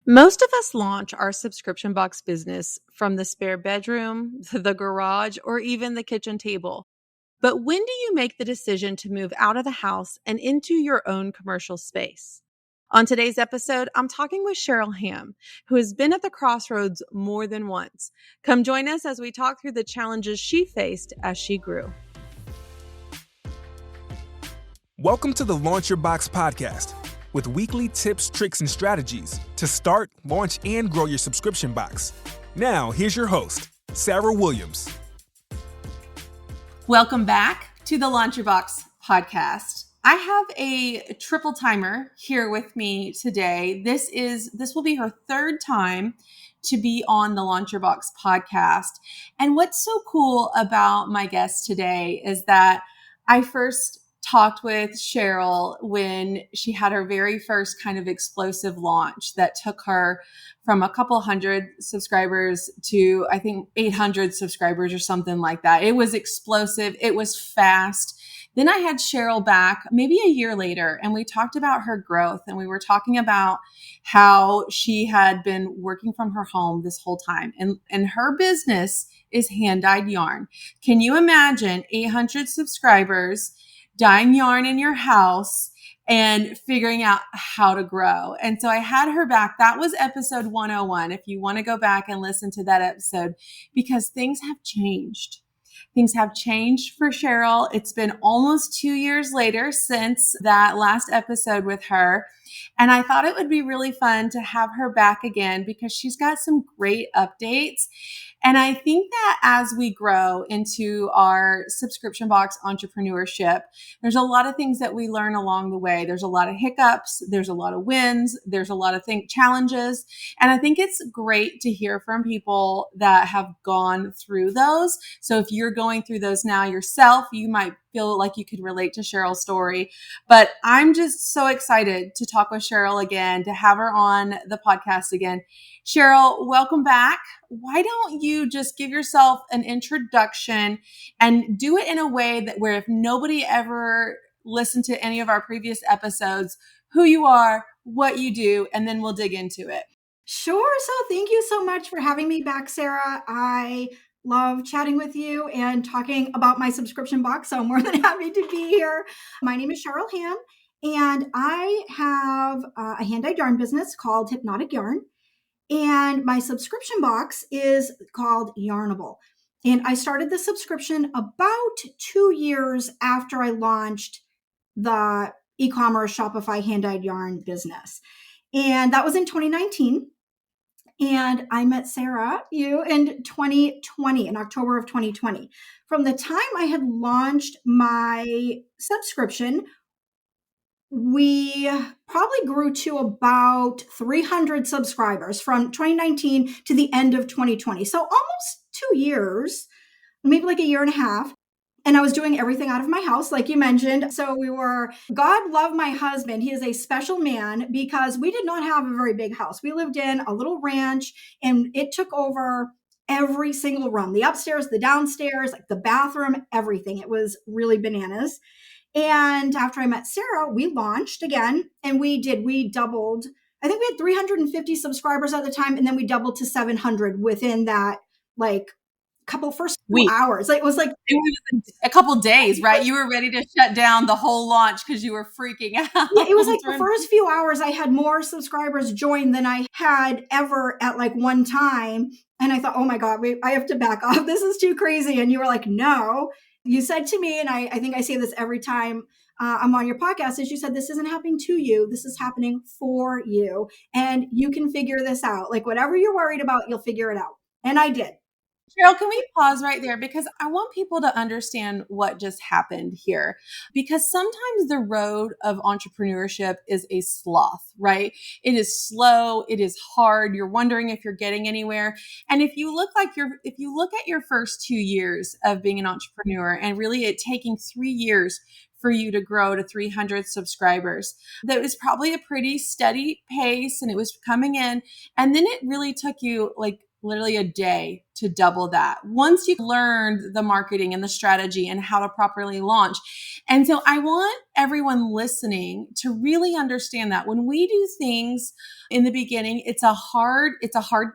Most of us launch our subscription box business from the spare bedroom, the garage, or even the kitchen table. But when do you make the decision to move out of the house and into your own commercial space? On today's episode, I'm talking with Cheryl Ham, who has been at the crossroads more than once. Come join us as we talk through the challenges she faced as she grew. Welcome to the Launch Your Box podcast, with weekly tips, tricks, and strategies to start, launch, and grow your subscription box. Now, here's your host, Sarah Williams. Welcome back to the Launch Your Box podcast. I have a triple timer here with me today. This will be her third time to be on the Launch Your Box podcast. And what's so cool about my guest today is that I first talked with Cheryl when she had her very first kind of explosive launch that took her from a couple hundred subscribers to, I think, 800 subscribers or something like that. It was explosive. It was fast. Then I had Cheryl back maybe a year later, and we talked about her growth, and we were talking about how she had been working from her home this whole time. And her business is hand-dyed yarn. Can you imagine 800 subscribers, dyeing yarn in your house, and figuring out how to grow? And so I had her back. That was episode 101. If you want to go back and listen to that episode, because things have changed. Things have changed for Cheryl. It's been almost 2 years later since that last episode with her. And I thought it would be really fun to have her back again because she's got some great updates. And I think that as we grow into our subscription box entrepreneurship, there's a lot of things that we learn along the way. There's a lot of hiccups. There's a lot of wins. There's a lot of challenges. And I think it's great to hear from people that have gone through those. So if you're going through those now yourself, you might feel like you could relate to Cheryl's story. But I'm just so excited to talk with Cheryl again, to have her on the podcast again. Cheryl, welcome back. Why don't you just give yourself an introduction and do it in a way that where if nobody ever listened to any of our previous episodes, who you are, what you do, and then we'll dig into it. Sure. So thank you so much for having me back, Sarah. I love chatting with you and talking about my subscription box. So I'm more than happy to be here. My name is Cheryl Ham, and I have a hand-dyed yarn business called Hypnotic Yarn. And my subscription box is called Yarnable. And I started the subscription about 2 years after I launched the e-commerce Shopify hand-dyed yarn business. And that was in 2019. And I met Sarah, you, in 2020, in October of 2020. From the time I had launched my subscription, we probably grew to about 300 subscribers from 2019 to the end of 2020. So almost 2 years, maybe like a year and a half. And I was doing everything out of my house, like you mentioned. So God love my husband. He is a special man because we did not have a very big house. We lived in a little ranch and it took over every single room, the upstairs, the downstairs, like the bathroom, everything. It was really bananas. And after I met Sarah, we launched again and we doubled. I think we had 350 subscribers at the time. And then we doubled to 700 within that, first few hours. It was a couple days, right? You were ready to shut down the whole launch because you were freaking out. Yeah, it was like the first few hours I had more subscribers join than I had ever at one time. And I thought, oh my God, I have to back off. This is too crazy. And you were like, no. You said to me, and I think I say this every time I'm on your podcast, is you said, this isn't happening to you. This is happening for you. And you can figure this out. Like whatever you're worried about, you'll figure it out. And I did. Cheryl, can we pause right there? Because I want people to understand what just happened here. Because sometimes the road of entrepreneurship is a sloth, right? It is slow. It is hard. You're wondering if you're getting anywhere. And if you look at your first 2 years of being an entrepreneur and really it taking 3 years for you to grow to 300 subscribers, that was probably a pretty steady pace and it was coming in. And then it really took you literally a day to double that once you learned the marketing and the strategy and how to properly launch. And so I want everyone listening to really understand that when we do things in the beginning, it's a hard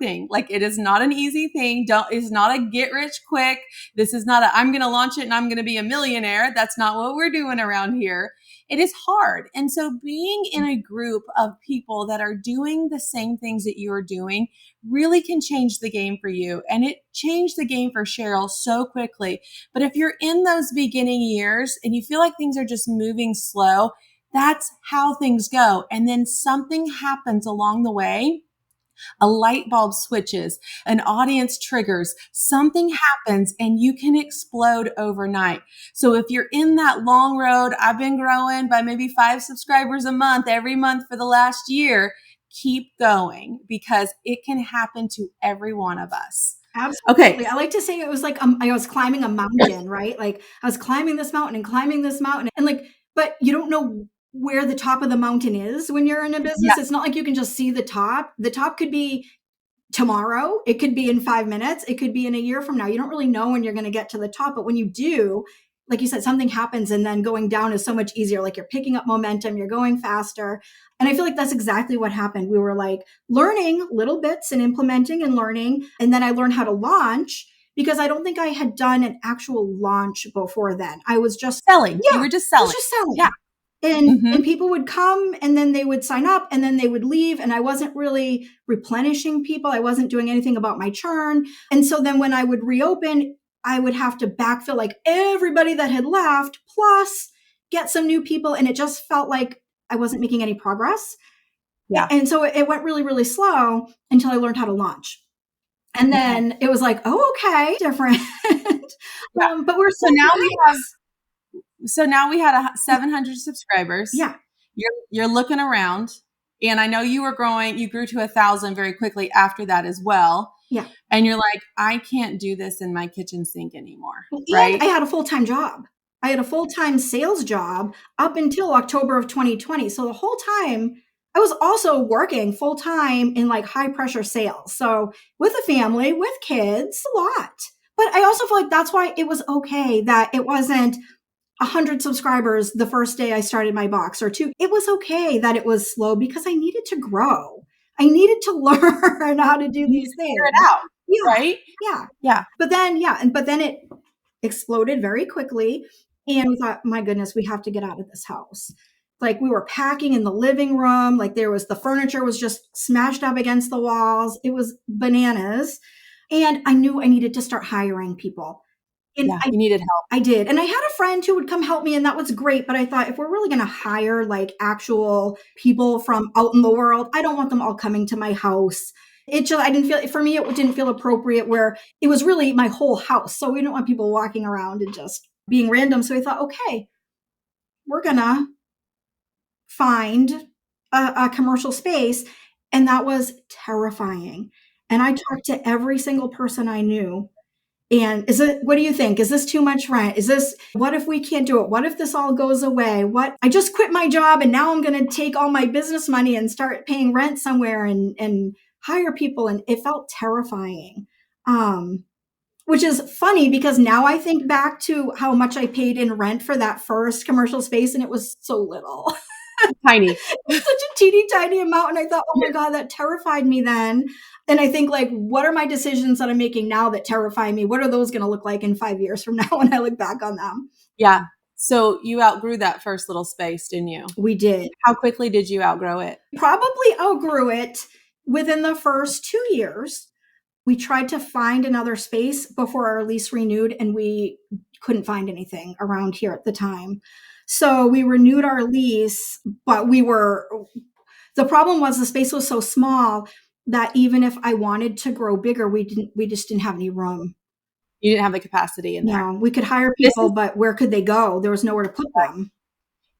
thing. Like, it is not an easy thing. It's not a get rich quick. This is not I'm going to launch it and I'm going to be a millionaire. That's not what we're doing around here. It is hard. And so being in a group of people that are doing the same things that you're doing really can change the game for you. And it changed the game for Cheryl so quickly. But if you're in those beginning years and you feel like things are just moving slow, that's how things go. And then something happens along the way. A light bulb switches, an audience triggers, something happens, and you can explode overnight. So if you're in that long road, I've been growing by maybe 5 subscribers a month, every month for the last year, keep going, because it can happen to every one of us. Absolutely. Okay. I like to say it was like I was climbing a mountain, right? Like I was climbing this mountain and climbing this mountain, and like, but you don't know where the top of the mountain is when you're in a business. Yeah. It's not like you can just see the top. The top could be tomorrow. It could be in 5 minutes. It could be in a year from now. You don't really know when you're going to get to the top, but when you do, like you said, something happens, and then going down is so much easier. Like you're picking up momentum, you're going faster. And I feel like that's exactly what happened. We were like learning little bits and implementing and learning. And then I learned how to launch, because I don't think I had done an actual launch before then. I was just selling. Yeah, You were just I selling. was just selling. Yeah. And people would come, and then they would sign up, and then they would leave. And I wasn't really replenishing people. I wasn't doing anything about my churn. And so then when I would reopen, I would have to backfill like everybody that had left, plus get some new people. And it just felt like I wasn't making any progress. Yeah. And so it went really, really slow until I learned how to launch. And then it was like, oh, okay, different. Yeah. But we're so now we have So now we had 700 subscribers. Yeah. You're looking around, and I know you were growing. You grew to 1,000 very quickly after that as well. Yeah. And you're like, I can't do this in my kitchen sink anymore. Well, right? And I had a full-time job. I had a full-time sales job up until October of 2020. So the whole time I was also working full-time in like high pressure sales. So with a family, with kids, a lot. But I also feel like that's why it was okay that it wasn't 100 subscribers the first day I started my box, or 2. It was okay that it was slow, because I needed to grow. I needed to learn how to do these things. Figure it out. Yeah. Right? Yeah. Yeah. But then it exploded very quickly. And we thought, my goodness, we have to get out of this house. Like we were packing in the living room. Like the furniture was just smashed up against the walls. It was bananas. And I knew I needed to start hiring people. And you needed help. I did. And I had a friend who would come help me, and that was great. But I thought, if we're really going to hire like actual people from out in the world, I don't want them all coming to my house. It didn't feel appropriate, where it was really my whole house. So we don't want people walking around and just being random. So I thought, okay, we're going to find a commercial space. And that was terrifying. And I talked to every single person I knew. And what do you think? Is this too much rent? What if we can't do it? What if this all goes away? I just quit my job, and now I'm going to take all my business money and start paying rent somewhere and hire people. And it felt terrifying. Which is funny, because now I think back to how much I paid in rent for that first commercial space, and it was so little. Tiny. It was such a teeny tiny amount. And I thought, oh my God, that terrified me then. And I think, like, what are my decisions that I'm making now that terrify me? What are those going to look like in 5 years from now when I look back on them? Yeah. So you outgrew that first little space, didn't you? We did. How quickly did you outgrow it? Probably outgrew it within the first 2 years. We tried to find another space before our lease renewed, and we couldn't find anything around here at the time. So we renewed our lease, but the problem was the space was so small that even if I wanted to grow bigger, we just didn't have any room. You didn't have the capacity in there. No, we could hire people, but where could they go? There was nowhere to put them.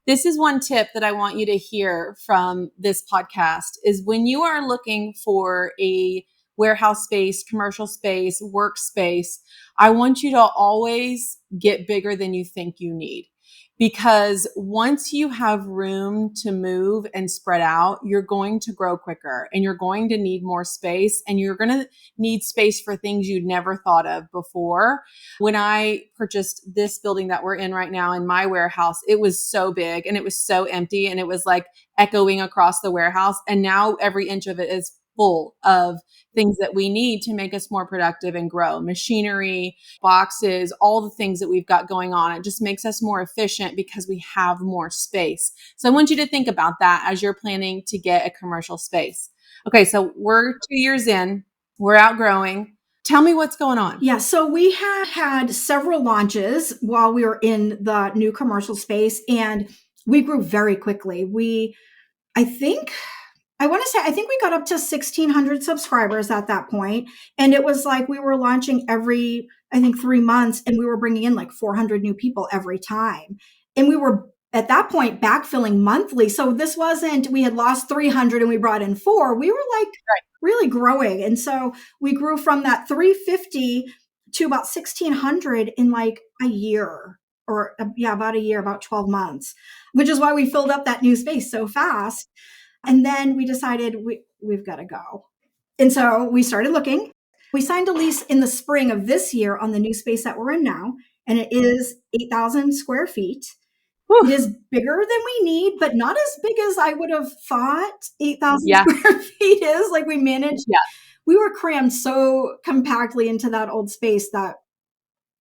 This is one tip that I want you to hear from this podcast is when you are looking for a warehouse space, commercial space, workspace, I want you to always get bigger than you think you need. because once you have room to move and spread out, you're going to grow quicker and you're going to need more space, and you're going to need space for things you'd never thought of before. When I purchased this building that we're in right now in my warehouse, it was so big and it was so empty and it was like echoing across the warehouse. And now every inch of it is full of things that we need to make us more productive and grow. Machinery, boxes, all the things that we've got going on. It just makes us more efficient because we have more space. So I want you to think about that as you're planning to get a commercial space. Okay, so we're 2 years in, we're outgrowing. Tell me what's going on. Yeah, so we had several launches while we were in the new commercial space, and we grew very quickly. I think we got up to 1,600 subscribers at that point. And it was like we were launching every, I think, 3 months, and we were bringing in like 400 new people every time. And we were at that point backfilling monthly. So this wasn't, we had lost 300 and we brought in four. We were like really growing. And so we grew from that 350 to about 1,600 in like a year, or about a year, about 12 months, which is why we filled up that new space so fast. And then we decided we've got to go. And so we started looking. We signed a lease in the spring of this year on the new space that we're in now. And it is 8,000 square feet. Whew. It is bigger than we need, but not as big as I would have thought 8,000 square feet is. Like we managed. Yeah. We were crammed so compactly into that old space that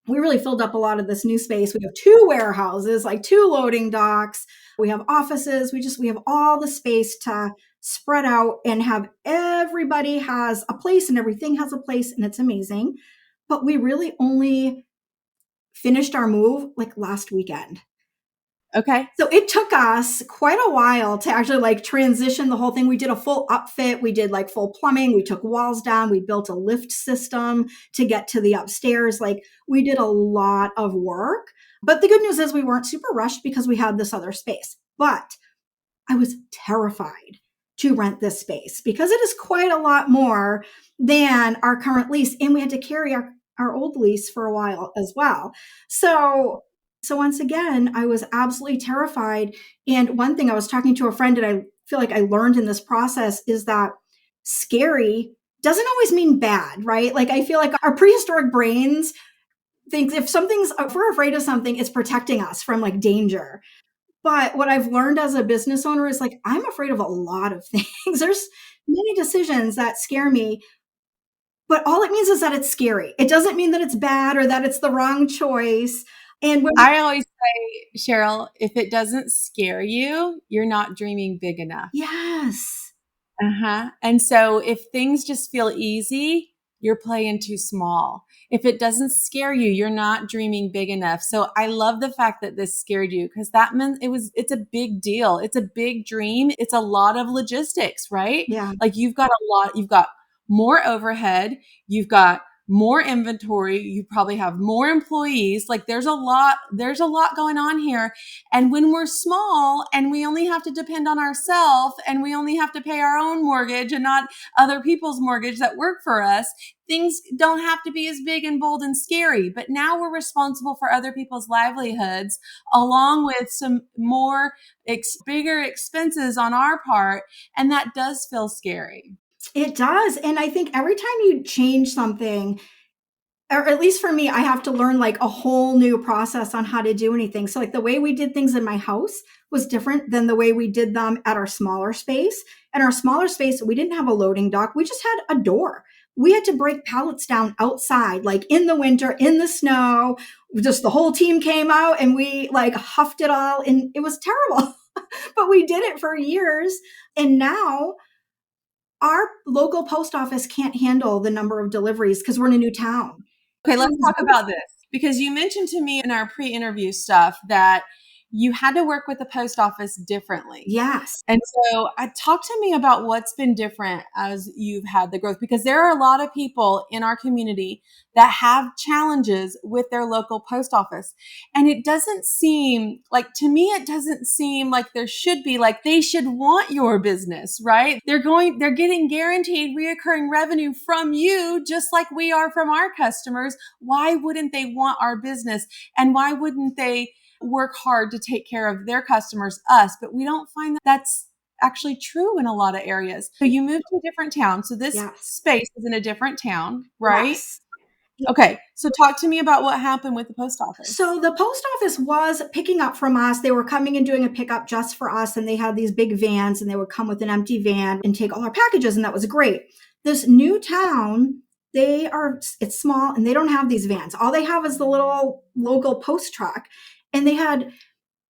we really filled up a lot of this new space. We have 2 warehouses, like 2 loading docks. We have offices. We have all the space to spread out and have everybody has a place and everything has a place, and it's amazing. But we really only finished our move like last weekend. Okay. So it took us quite a while to actually like transition the whole thing. We did a full upfit. We did like full plumbing. We took walls down. We built a lift system to get to the upstairs. Like we did a lot of work. But the good news is we weren't super rushed because we had this other space. But I was terrified to rent this space because it is quite a lot more than our current lease. And we had to carry our old lease for a while as well. So once again, I was absolutely terrified. And one thing I was talking to a friend, and I feel like I learned in this process, is that scary doesn't always mean bad, right? Like I feel like our prehistoric brains think if we're afraid of something, it's protecting us from like danger. But what I've learned as a business owner is like, I'm afraid of a lot of things. There's many decisions that scare me, but all it means is that it's scary. It doesn't mean that it's bad or that it's the wrong choice. And I always say, Cheryl, if it doesn't scare you, you're not dreaming big enough. Yes. And so if things just feel easy, you're playing too small. If it doesn't scare you, you're not dreaming big enough. So I love the fact that this scared you, because that meant it's a big deal. It's a big dream. It's a lot of logistics, right? Yeah. Like you've got more overhead. You've got more inventory. You probably have more employees. Like there's a lot going on here. And when we're small and we only have to depend on ourselves and we only have to pay our own mortgage and not other people's mortgage that work for us, things don't have to be as big and bold and scary. But now we're responsible for other people's livelihoods, along with some more bigger expenses on our part. And that does feel scary. It does. And I think every time you change something, or at least for me, I have to learn like a whole new process on how to do anything. So like the way we did things in my house was different than the way we did them at our smaller space. In our smaller space, we didn't have a loading dock. We just had a door. We had to break pallets down outside, like in the winter, in the snow. Just the whole team came out and we like huffed it all, and it was terrible. But we did it for years. And now our local post office can't handle the number of deliveries because we're in a new town. Okay, let's talk about this, because you mentioned to me in our pre-interview stuff that you had to work with the post office differently. Yes. And so talk to me about what's been different as you've had the growth, because there are a lot of people in our community that have challenges with their local post office. And it doesn't seem like, to me, it doesn't seem like there should be, like they should want your business, right? They're getting guaranteed reoccurring revenue from you, just like we are from our customers. Why wouldn't they want our business? And why wouldn't they work hard to take care of their customers, us, but we don't find that that's actually true in a lot of areas. So you moved to a different town. So this Yes. space is in a different town, right? Yes. Okay. So talk to me about what happened with the post office. So the post office was picking up from us. They were coming and doing a pickup just for us. And they had these big vans and they would come with an empty van and take all our packages. And that was great. This new town, it's small and they don't have these vans. All they have is the little local post truck. And they had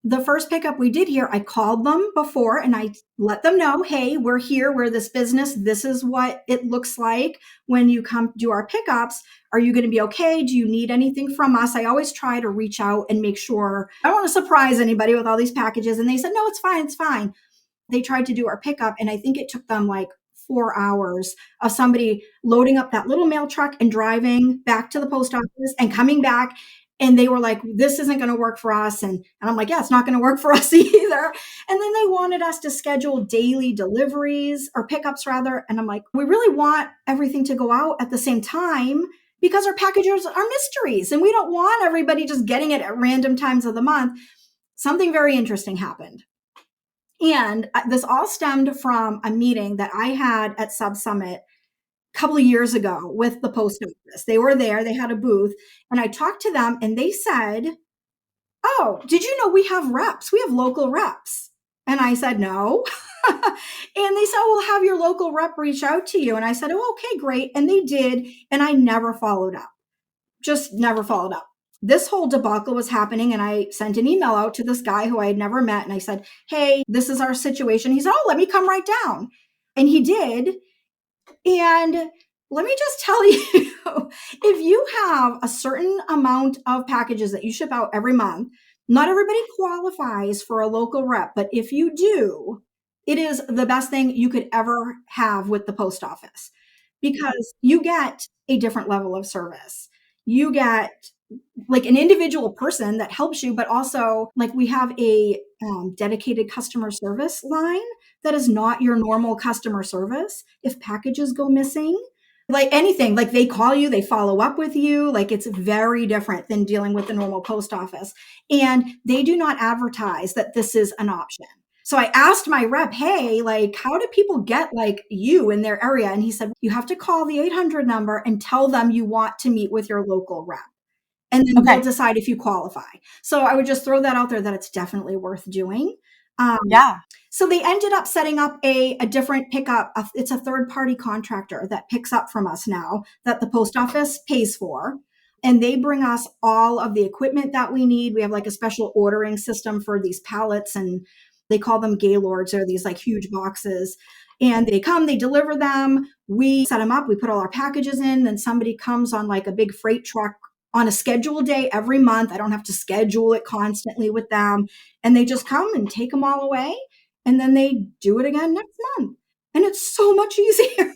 the first pickup we did here, I called them before and I let them know, hey, we're here, we're this business. This is what it looks like when you come do our pickups. Are you going to be okay? Do you need anything from us? I always try to reach out and make sure I don't want to surprise anybody with all these packages. And they said, no, it's fine. It's fine. They tried to do our pickup and I think it took them like 4 hours of somebody loading up that little mail truck and driving back to the post office and coming back. And they were like, this isn't going to work for us. And I'm like, yeah, it's not going to work for us either. And then they wanted us to schedule daily deliveries or pickups rather. And I'm like, we really want everything to go out at the same time because our packages are mysteries and we don't want everybody just getting it at random times of the month. Something very interesting happened. And this all stemmed from a meeting that I had at Sub Summit couple of years ago with the post office. They were there, they had a booth, and I talked to them and they said, oh, did you know we have reps? We have local reps. And I said, no. And they said, we'll have your local rep reach out to you. And I said, oh, okay, great. And they did. And I never followed up, just never followed up. This whole debacle was happening. And I sent an email out to this guy who I had never met. And I said, hey, this is our situation. He said, oh, let me come right down. And he did. And let me just tell you, if you have a certain amount of packages that you ship out every month, not everybody qualifies for a local rep, but if you do, it is the best thing you could ever have with the post office because you get a different level of service. You get like an individual person that helps you, but also like we have a dedicated customer service line that is not your normal customer service. If packages go missing, like anything, like they call you, they follow up with you, like it's very different than dealing with the normal post office. And they do not advertise that this is an option. So I asked my rep, hey, like, how do people get like you in their area? And he said, you have to call the 800 number and tell them you want to meet with your local rep. And then they'll decide if you qualify. So I would just throw that out there that it's definitely worth doing. Yeah. So they ended up setting up a different pickup. It's a third-party contractor that picks up from us now that the post office pays for. And they bring us all of the equipment that we need. We have like a special ordering system for these pallets and they call them Gaylords. They're these like huge boxes. And they come, they deliver them. We set them up. We put all our packages in. Then somebody comes on like a big freight truck on a scheduled day every month. I don't have to schedule it constantly with them. And they just come and take them all away. And then they do it again next month. And it's so much easier.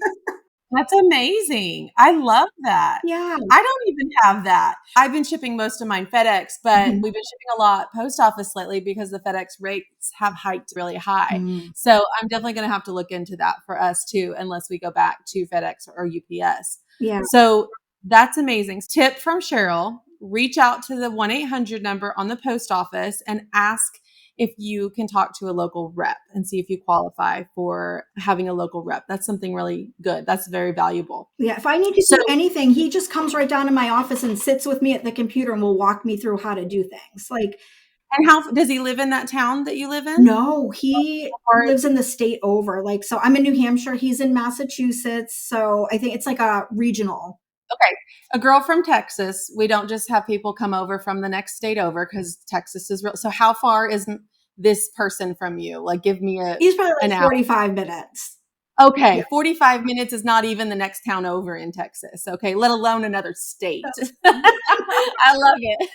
That's amazing. I love that. Yeah. I don't even have that. I've been shipping most of mine FedEx, but we've been shipping a lot post office lately because the FedEx rates have hiked really high. So I'm definitely going to have to look into that for us too, unless we go back to FedEx or UPS. Yeah. So that's amazing. Tip from Cheryl, reach out to the 1-800 number on the post office and ask if you can talk to a local rep and see if you qualify for having a local rep. That's something really good. That's very valuable. Yeah. If I need to do anything, he just comes right down to my office and sits with me at the computer and will walk me through how to do things. Like, and how does he live in that town that you live in? No, he lives in the state over. Like, so I'm in New Hampshire. He's in Massachusetts. So I think it's like a regional. Okay. A girl from Texas. We don't just have people come over from the next state over because Texas is real. So how far is this person from you? Like, give me He's probably like 45 minutes. Okay. Yeah. 45 minutes is not even the next town over in Texas. Okay. Let alone another state. I love it.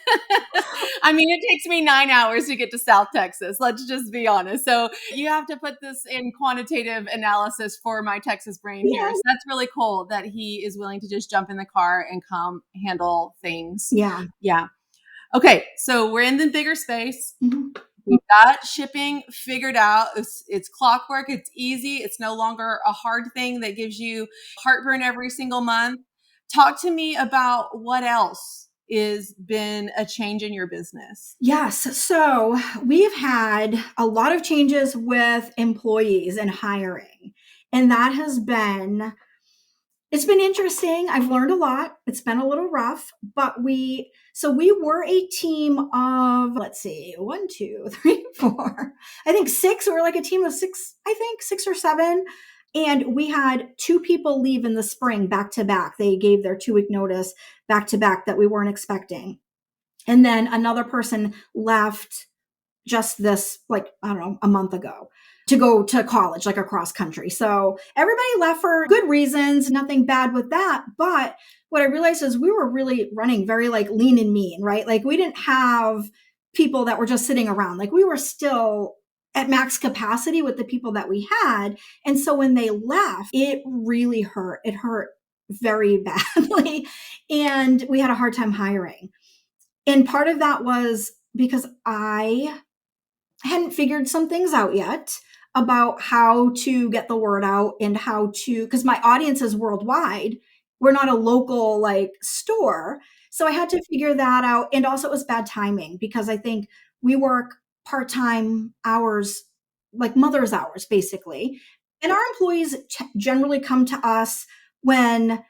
I mean, it takes me 9 hours to get to South Texas. Let's just be honest. So you have to put this in quantitative analysis for my Texas brain here. So that's really cool that he is willing to just jump in the car and come handle things. Yeah. Yeah. Okay. So we're in the bigger space. We've got shipping figured out. It's clockwork. It's easy. It's no longer a hard thing that gives you heartburn every single month. Talk to me about what else is been a change in your business? Yes. So we've had a lot of changes with employees and hiring. And that has been, it's been interesting. I've learned a lot. It's been a little rough, but we were a team of, let's see, 1, 2, 3, 4, I think 6. We were like a team of 6, I think 6 or 7. And we had 2 people leave in the spring back to back. They gave their 2-week notice back to back that we weren't expecting. And then another person left just this, like, I don't know, a month ago to go to college, like across country. So everybody left for good reasons, nothing bad with that. But what I realized is we were really running very like lean and mean, right? Like we didn't have people that were just sitting around. Like we were still at max capacity with the people that we had. And so when they left, it really hurt. It hurt very badly. And we had a hard time hiring. And part of that was because I hadn't figured some things out yet about how to get the word out and how to, because my audience is worldwide. We're not a local like store. So I had to figure that out. And also it was bad timing because I think we work part-time hours, like mother's hours, basically. And our employees generally come to us when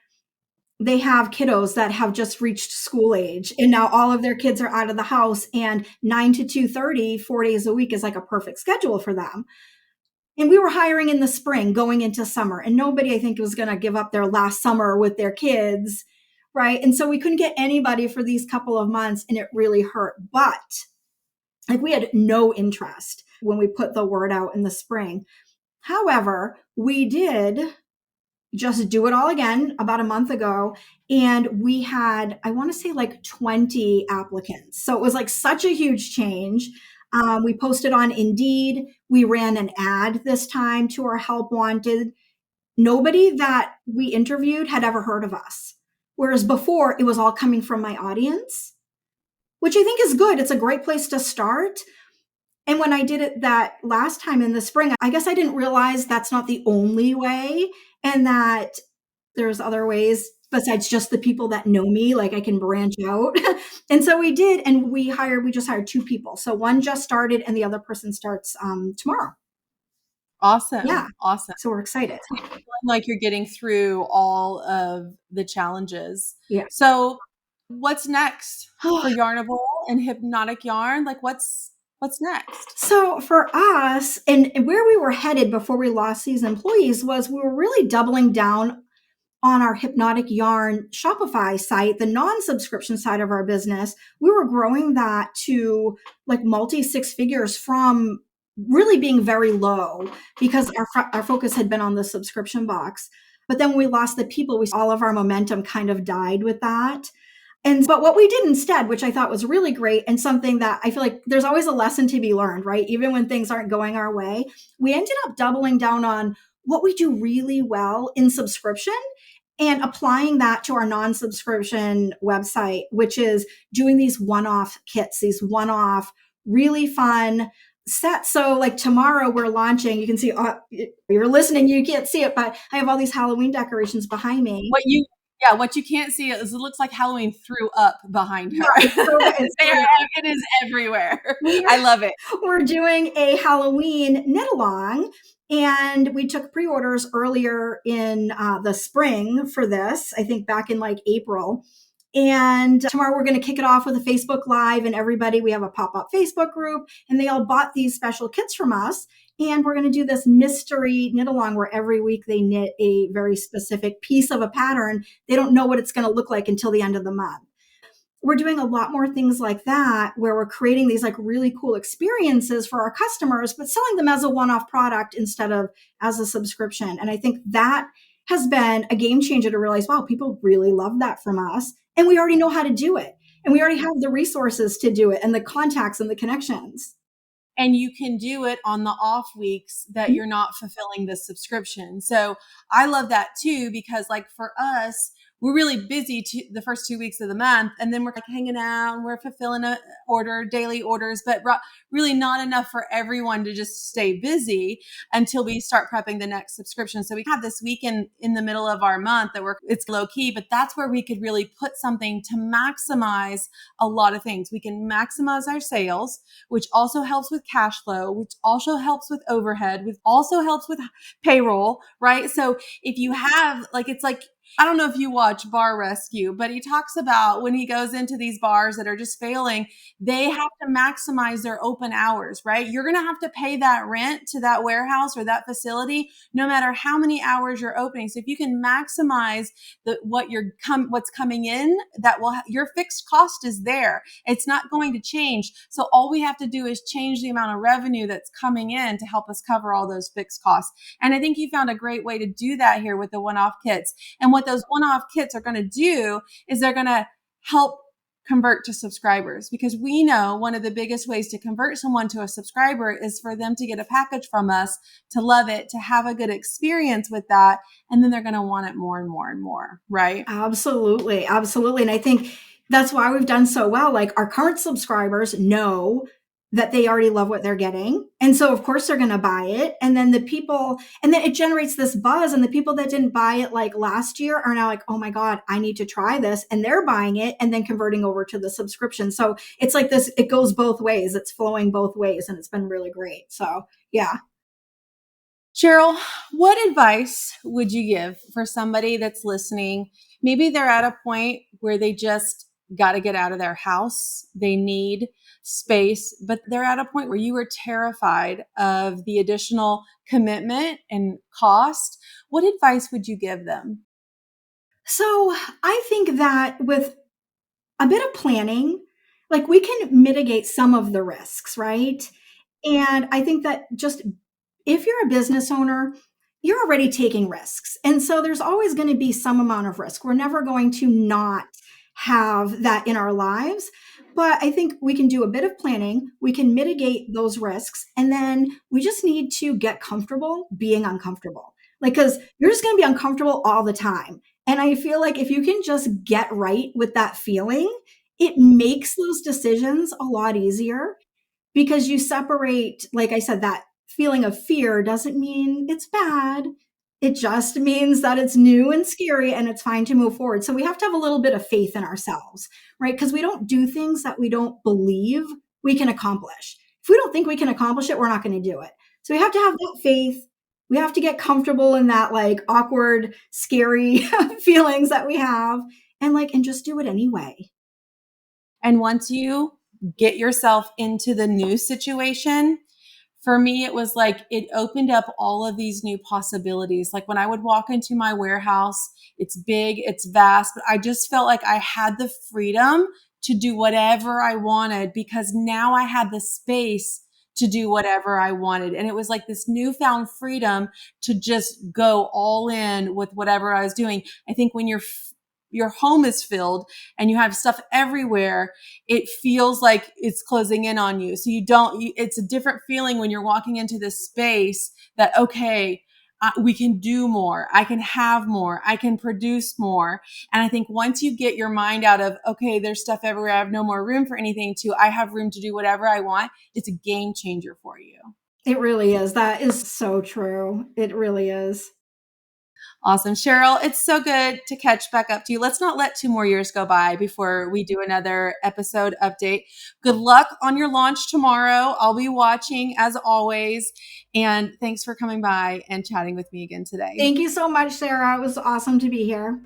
they have kiddos that have just reached school age and now all of their kids are out of the house, and 9 to 2:30, 4 days a week is like a perfect schedule for them. And we were hiring in the spring going into summer, and nobody, I think, was going to give up their last summer with their kids. Right. And so we couldn't get anybody for these couple of months, and it really hurt. But like we had no interest when we put the word out in the spring. However, we did just do it all again about a month ago. And we had, I want to say like 20 applicants. So it was like such a huge change. We posted on Indeed. We ran an ad this time to our help wanted. Nobody that we interviewed had ever heard of us. Whereas before it was all coming from my audience, which I think is good. It's a great place to start. And when I did it that last time in the spring, I guess I didn't realize that's not the only way, and that there's other ways besides just the people that know me, like I can branch out. And so we did, and we just hired 2 people. So one just started and the other person starts tomorrow. Yeah. Awesome. Awesome. So we're excited. Feeling like you're getting through all of the challenges. Yeah. So what's next for Yarnable and Hypnotic Yarn? Like what's next? So for us, and where we were headed before we lost these employees, was we were really doubling down on our Hypnotic Yarn Shopify site, the non-subscription side of our business. We were growing that to like multi 6 figures from really being very low because our focus had been on the subscription box. But then when we lost the people, all of our momentum kind of died with that. But what we did instead, which I thought was really great, and something that I feel like there's always a lesson to be learned, right? Even when things aren't going our way, we ended up doubling down on what we do really well in subscription and applying that to our non-subscription website, which is doing these one-off kits, these one-off really fun sets. So like tomorrow we're launching, you can see, you're listening, you can't see it, but I have all these Halloween decorations behind me. What you can't see is it looks like Halloween threw up behind her. Right, so it is everywhere. I love it. We're doing a Halloween knit along, and we took pre-orders earlier in the spring for this, I think back in like April. And tomorrow we're going to kick it off with a Facebook Live, and everybody, we have a pop-up Facebook group, and they all bought these special kits from us. And we're going to do this mystery knit along where every week they knit a very specific piece of a pattern. They don't know what it's going to look like until the end of the month. We're doing a lot more things like that, where we're creating these like really cool experiences for our customers, but selling them as a one-off product instead of as a subscription. And I think that has been a game changer to realize, wow, people really love that from us. And we already know how to do it. And we already have the resources to do it and the contacts and the connections. And you can do it on the off weeks that you're not fulfilling the subscription. So I love that too, because like for us, we're really busy the first 2 weeks of the month. And then we're like hanging out and we're fulfilling daily orders, but really not enough for everyone to just stay busy until we start prepping the next subscription. So we have this weekend in the middle of our month that it's low key, but that's where we could really put something to maximize a lot of things. We can maximize our sales, which also helps with cash flow, which also helps with overhead, which also helps with payroll, right? So if you have it's like, I don't know if you watch Bar Rescue, but he talks about when he goes into these bars that are just failing, they have to maximize their open hours, right? You're going to have to pay that rent to that warehouse or that facility, no matter how many hours you're opening. So if you can maximize what's coming in, your fixed cost is there. It's not going to change. So all we have to do is change the amount of revenue that's coming in to help us cover all those fixed costs. And I think you found a great way to do that here with the one-off kits. And what those one-off kits are going to do is they're going to help convert to subscribers, because we know one of the biggest ways to convert someone to a subscriber is for them to get a package from us, to love it, to have a good experience with that. And then they're going to want it more and more and more, right? Absolutely. Absolutely. And I think that's why we've done so well. Like, our current subscribers know that they already love what they're getting. And so of course they're going to buy it. And then it generates this buzz, and the people that didn't buy it like last year are now like, oh my God, I need to try this. And they're buying it and then converting over to the subscription. So it's like this, it goes both ways. It's flowing both ways, and it's been really great. So yeah. Cheryl, what advice would you give for somebody that's listening? Maybe they're at a point where they just got to get out of their house. They need space, but they're at a point where you were terrified of the additional commitment and cost. What advice would you give them? So I think that with a bit of planning, like, we can mitigate some of the risks, right? And I think that just if you're a business owner, you're already taking risks. And so there's always going to be some amount of risk. We're never going to not have that in our lives. But I think we can do a bit of planning. We can mitigate those risks. And then we just need to get comfortable being uncomfortable. Like, because you're just going to be uncomfortable all the time. And I feel like if you can just get right with that feeling, it makes those decisions a lot easier, because you separate, like I said, that feeling of fear doesn't mean it's bad. It just means that it's new and scary, and it's fine to move forward. So we have to have a little bit of faith in ourselves, right? Because we don't do things that we don't believe we can accomplish. If we don't think we can accomplish it, we're not going to do it. So we have to have that faith. We have to get comfortable in that like awkward, scary feelings that we have, and just do it anyway. And once you get yourself into the new situation, for me, it was like it opened up all of these new possibilities. Like when I would walk into my warehouse, it's big, it's vast, but I just felt like I had the freedom to do whatever I wanted, because now I had the space to do whatever I wanted. And it was like this newfound freedom to just go all in with whatever I was doing. I think when your home is filled and you have stuff everywhere, it feels like it's closing in on you. So it's a different feeling when you're walking into this space that, okay, we can do more. I can have more. I can produce more. And I think once you get your mind out of, okay, there's stuff everywhere, I have no more room for anything, to I have room to do whatever I want, it's a game changer for you. It really is. That is so true. It really is. Awesome. Cheryl, it's so good to catch back up to you. Let's not let 2 more years go by before we do another episode update. Good luck on your launch tomorrow. I'll be watching as always. And thanks for coming by and chatting with me again today. Thank you so much, Sarah. It was awesome to be here.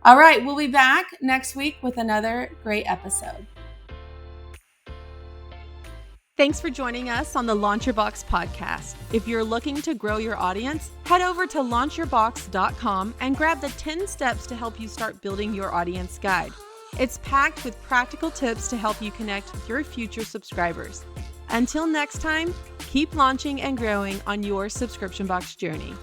All right. We'll be back next week with another great episode. Thanks for joining us on the Launch Your Box podcast. If you're looking to grow your audience, head over to launchyourbox.com and grab the 10 steps to help you start building your audience guide. It's packed with practical tips to help you connect with your future subscribers. Until next time, keep launching and growing on your subscription box journey.